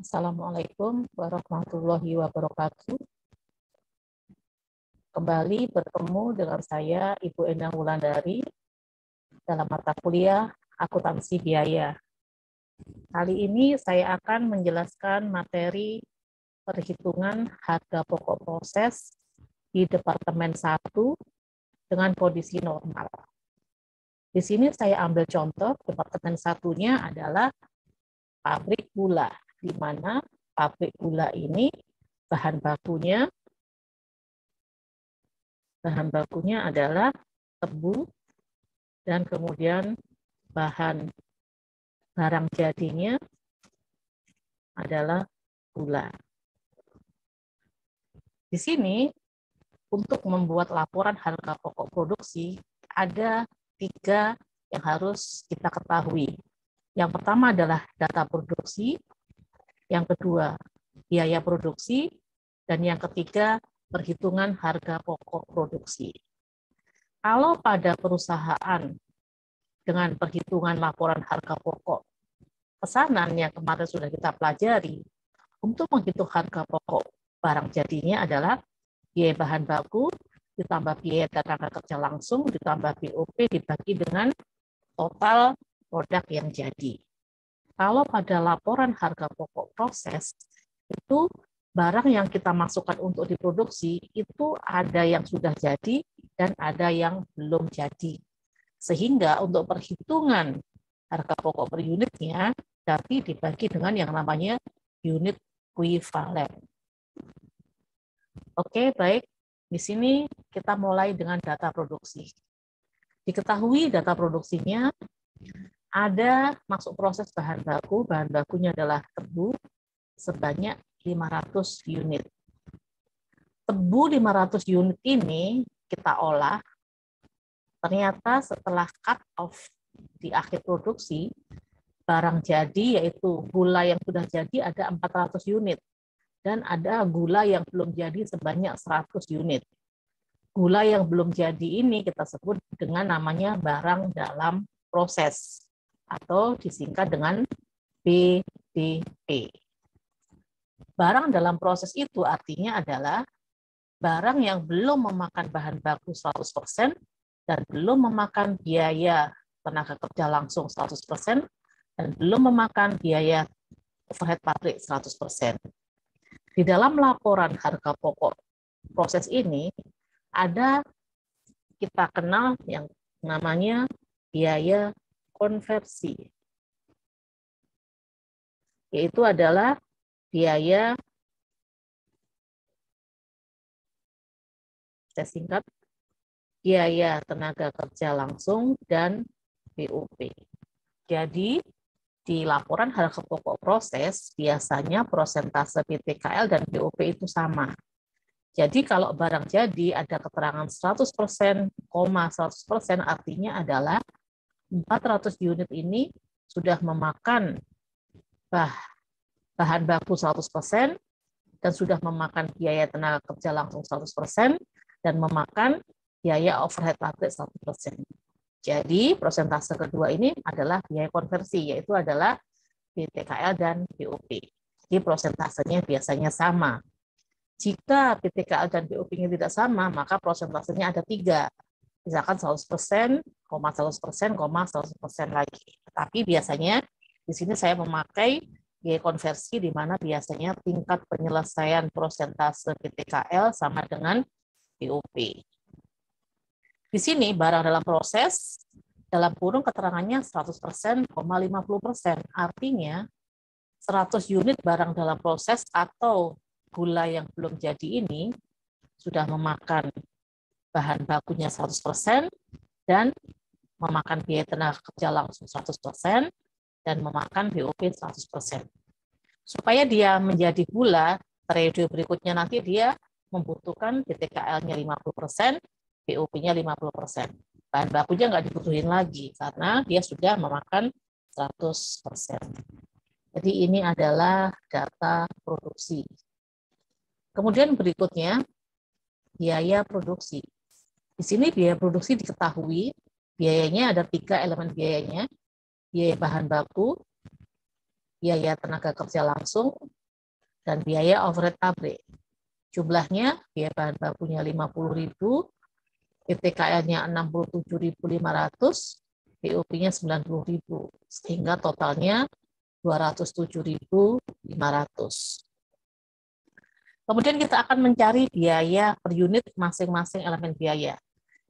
Assalamualaikum warahmatullahi wabarakatuh. Kembali bertemu dengan saya, Ibu Endang Wulandari, dalam mata kuliah Akuntansi Biaya. Kali ini saya akan menjelaskan materi perhitungan harga pokok proses di Departemen 1 dengan kondisi normal. Di sini saya ambil contoh, Departemen 1-nya adalah pabrik gula, di mana pabrik gula ini bahan bakunya adalah tebu, dan kemudian barang jadinya adalah gula. Di sini, untuk membuat laporan harga pokok produksi, ada 3 yang harus kita ketahui. Yang pertama adalah data produksi, yang kedua biaya produksi, dan yang ketiga perhitungan harga pokok produksi. Kalau pada perusahaan dengan perhitungan laporan harga pokok pesanan yang kemarin sudah kita pelajari, untuk menghitung harga pokok barang jadinya adalah biaya bahan baku ditambah biaya tenaga kerja langsung ditambah BOP dibagi dengan total produk yang jadi. Kalau pada laporan harga pokok proses, itu barang yang kita masukkan untuk diproduksi itu ada yang sudah jadi dan ada yang belum jadi. Sehingga untuk perhitungan harga pokok per unitnya dapat dibagi dengan yang namanya unit kuivalen. Oke, baik. Di sini kita mulai dengan data produksi. Diketahui data produksinya ada masuk proses bahan bakunya adalah tebu sebanyak 500 unit. Tebu 500 unit ini kita olah, ternyata setelah cut off di akhir produksi, barang jadi yaitu gula yang sudah jadi ada 400 unit, dan ada gula yang belum jadi sebanyak 100 unit. Gula yang belum jadi ini kita sebut dengan namanya barang dalam proses, atau disingkat dengan BDP. Barang dalam proses itu artinya adalah barang yang belum memakan bahan baku 100% dan belum memakan biaya tenaga kerja langsung 100% dan belum memakan biaya overhead pabrik 100%. Di dalam laporan harga pokok proses ini ada kita kenal yang namanya biaya konversi, yaitu adalah biaya, saya singkat, biaya tenaga kerja langsung dan BOP. Jadi di laporan harga pokok proses biasanya persentase PTKL dan BOP itu sama. Jadi kalau barang jadi ada keterangan 100%, 100% artinya adalah 400 unit ini sudah memakan bahan baku 100% dan sudah memakan biaya tenaga kerja langsung 100% dan memakan biaya overhead pabrik 100%. Jadi persentase kedua ini adalah biaya konversi, yaitu adalah PTKL dan BOP. Jadi persentasenya biasanya sama. Jika PTKL dan BOP-nya tidak sama, maka persentasenya ada 3. Misalkan 100%, 100%, 100% lagi. Tapi biasanya di sini saya memakai biaya konversi di mana biasanya tingkat penyelesaian persentase PTKL sama dengan BOP. Di sini barang dalam proses, dalam kurung keterangannya 100%, 50%. Artinya 100 unit barang dalam proses atau gula yang belum jadi ini sudah memakan bahan bakunya 100% dan memakan biaya tenaga kerja langsung 100% dan memakan BOP 100%. Supaya dia menjadi gula, periode berikutnya nanti dia membutuhkan PTKL-nya 50%, BOP-nya 50%. Bahan bakunya nggak dibutuhin lagi karena dia sudah memakan 100%. Jadi ini adalah data produksi. Kemudian berikutnya, biaya produksi. Di sini biaya produksi diketahui, biayanya ada 3 elemen biayanya, biaya bahan baku, biaya tenaga kerja langsung, dan biaya overhead pabrik. Jumlahnya, biaya bahan bakunya 50.000, PTKL-nya 67.500, BOP-nya 90.000, sehingga totalnya 207.500. Kemudian kita akan mencari biaya per unit masing-masing elemen biaya.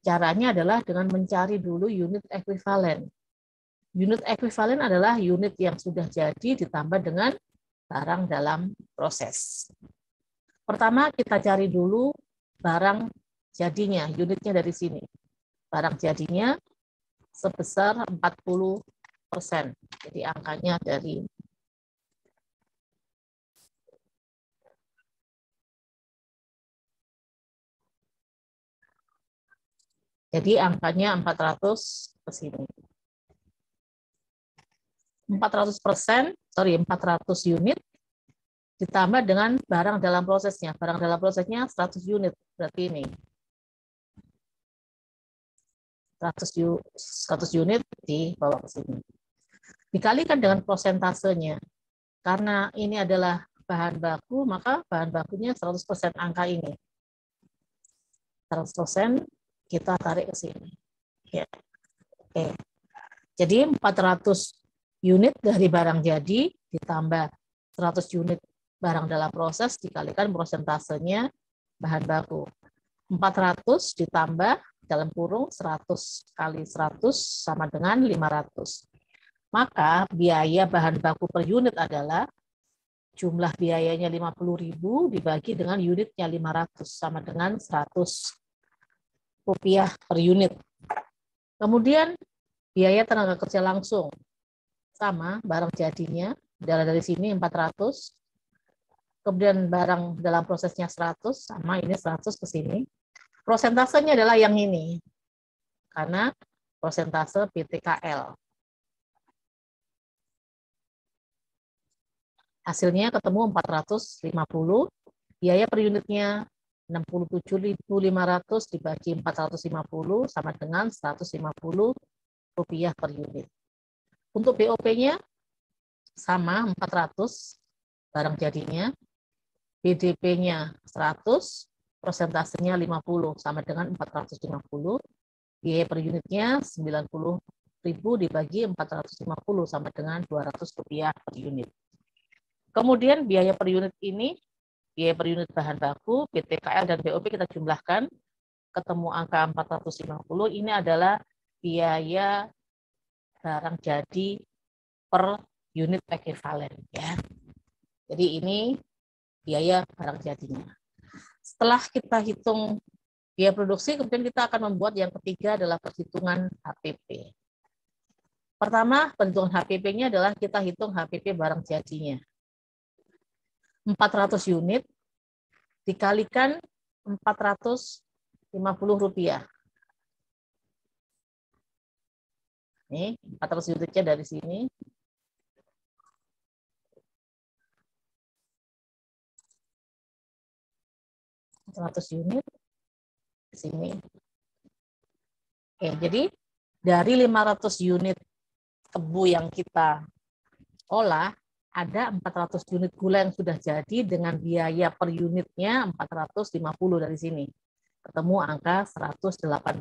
Caranya adalah dengan mencari dulu unit ekuivalen. Unit ekuivalen adalah unit yang sudah jadi ditambah dengan barang dalam proses. Pertama, kita cari dulu barang jadinya, unitnya dari sini. Barang jadinya sebesar 40%. Jadi angkanya dari angkanya 400 ke sini. 400%, 400 unit ditambah dengan barang dalam prosesnya. Barang dalam prosesnya 100 unit, berarti ini. 100 unit dibawa ke sini. Dikalikan dengan prosentasenya. Karena ini adalah bahan baku, maka bahan bakunya 100% angka ini. 100% kita tarik ke sini. Ya. Oke. Jadi 400 unit dari barang jadi ditambah 100 unit barang dalam proses dikalikan prosentasenya bahan baku. 400 ditambah dalam kurung 100 kali 100 sama dengan 500. Maka biaya bahan baku per unit adalah jumlah biayanya 50.000 dibagi dengan unitnya 500 sama dengan 100 rupiah per unit. Kemudian biaya tenaga kerja langsung sama barang jadinya dari sini 400. Kemudian barang dalam prosesnya 100 sama ini 100 ke sini. Prosentasenya adalah yang ini. Karena prosentase PTKL. Hasilnya ketemu 450, biaya per unitnya 67.500 dibagi 450 sama dengan 150 rupiah per unit. Untuk BOP-nya sama 400 barang jadinya, BDP-nya 100, prosentasenya 50 sama dengan 450, biaya per unitnya 90.000 dibagi 450 sama dengan 200 rupiah per unit. Kemudian biaya per unit ini, biaya per unit bahan baku, PTKL dan BOP kita jumlahkan, ketemu angka 450, ini adalah biaya barang jadi per unit ekuivalen. Ya. Jadi ini biaya barang jadinya. Setelah kita hitung biaya produksi, kemudian kita akan membuat yang ketiga adalah perhitungan HPP. Pertama, perhitungan HPP-nya adalah kita hitung HPP barang jadinya. 400 unit dikalikan 450 rupiah. Nih, 400 unitnya dari sini. Unit di sini. Oke, jadi dari 500 unit tebu yang kita olah, ada 400 unit gula yang sudah jadi dengan biaya per unitnya 450 dari sini. Ketemu angka 180.000.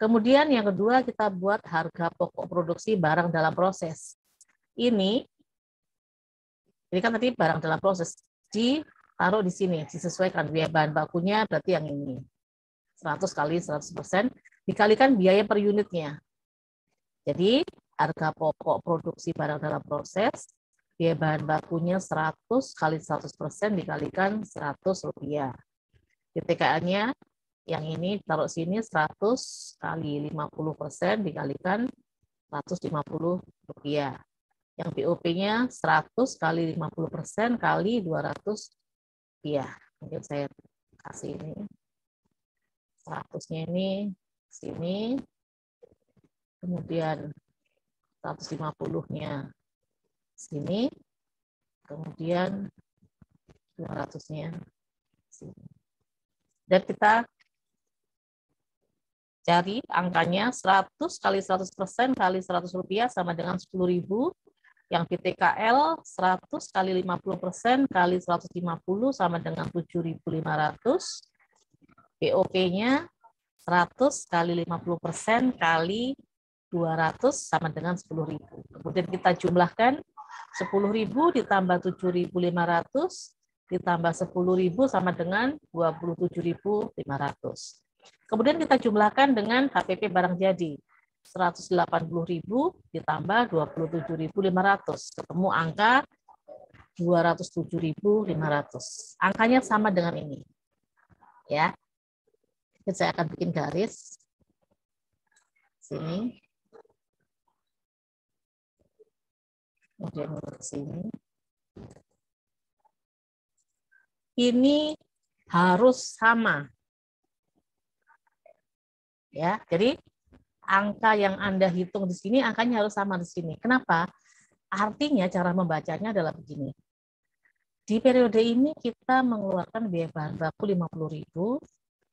Kemudian yang kedua kita buat harga pokok produksi barang dalam proses. Ini kan tadi barang dalam proses, ditaruh di sini, disesuaikan biaya bahan bakunya berarti yang ini. 100 kali 100% dikalikan biaya per unitnya. Jadi harga pokok produksi barang dalam proses, biaya bahan bakunya 100 kali 100% dikalikan 100 rupiah. PTKL-nya yang ini taruh sini 100 kali 50% dikalikan 150 rupiah. Yang BOP-nya 100 kali 50% kali 200 rupiah. Mungkin saya kasih ini. 100-nya ini sini. Kemudian 150-nya sini, kemudian 200-nya sini. Dan kita cari angkanya 100 kali 100% kali 100 rupiah sama dengan 10.000, Yang PTKL 100 kali 50% kali 150 sama dengan 7.500. BOP-nya 100 kali 50% kali 200 sama dengan 10.000. Kemudian kita jumlahkan 10.000 ditambah 7.500 ditambah 10.000 sama dengan 27.500. Kemudian kita jumlahkan dengan HPP barang jadi. 180.000 ditambah 27.500. Ketemu angka 207.500. Angkanya sama dengan ini. Ya. Saya akan bikin garis. Sini. Kemudian ke sini. Ini harus sama. Ya, jadi angka yang Anda hitung di sini, angkanya harus sama di sini. Kenapa? Artinya cara membacanya adalah begini. Di periode ini kita mengeluarkan biaya bahan baku 50.000,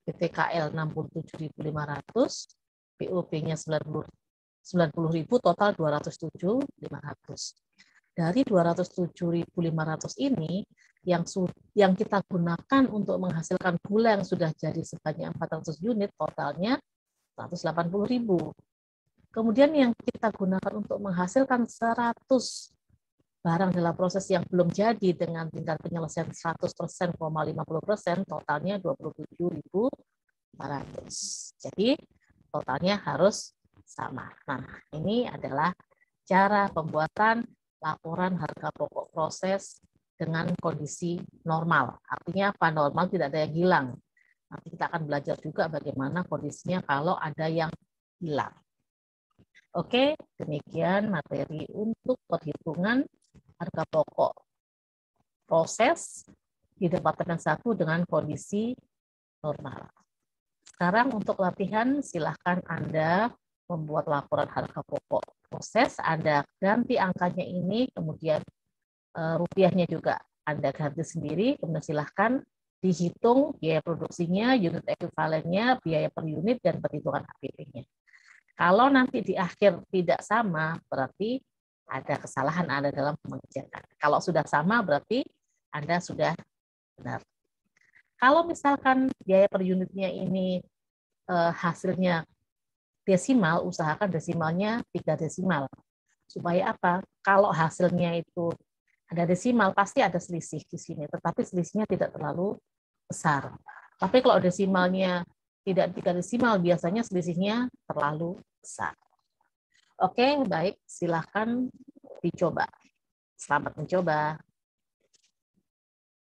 PTKL 67.500, BOP-nya 90.000, total 207.500. Dari 207.500 ini yang kita gunakan untuk menghasilkan gula yang sudah jadi sebanyak 400 unit, totalnya 180.000. Kemudian yang kita gunakan untuk menghasilkan 100 barang dalam proses yang belum jadi dengan tingkat penyelesaian 100%, 50%, totalnya 27.500. Jadi totalnya harus sama. Nah, ini adalah cara pembuatan laporan harga pokok proses dengan kondisi normal. Artinya apa? Normal, tidak ada yang hilang. Nanti kita akan belajar juga bagaimana kondisinya kalau ada yang hilang. Oke, demikian materi untuk perhitungan harga pokok proses di Departemen 1 dengan kondisi normal. Sekarang untuk latihan, silahkan Anda membuat laporan harga pokok proses, Anda ganti angkanya ini, kemudian rupiahnya juga Anda ganti sendiri, kemudian silahkan dihitung biaya produksinya, unit ekuivalennya, biaya per unit, dan perhitungan HPP-nya. Kalau nanti di akhir tidak sama, berarti ada kesalahan Anda dalam mengerjakan. Kalau sudah sama, berarti Anda sudah benar. Kalau misalkan biaya per unitnya ini hasilnya desimal, usahakan desimalnya 3 desimal. Supaya apa? Kalau hasilnya itu ada desimal, pasti ada selisih di sini. Tetapi selisihnya tidak terlalu besar. Tapi kalau desimalnya tidak 3 desimal, biasanya selisihnya terlalu besar. Oke, baik. Silakan dicoba. Selamat mencoba.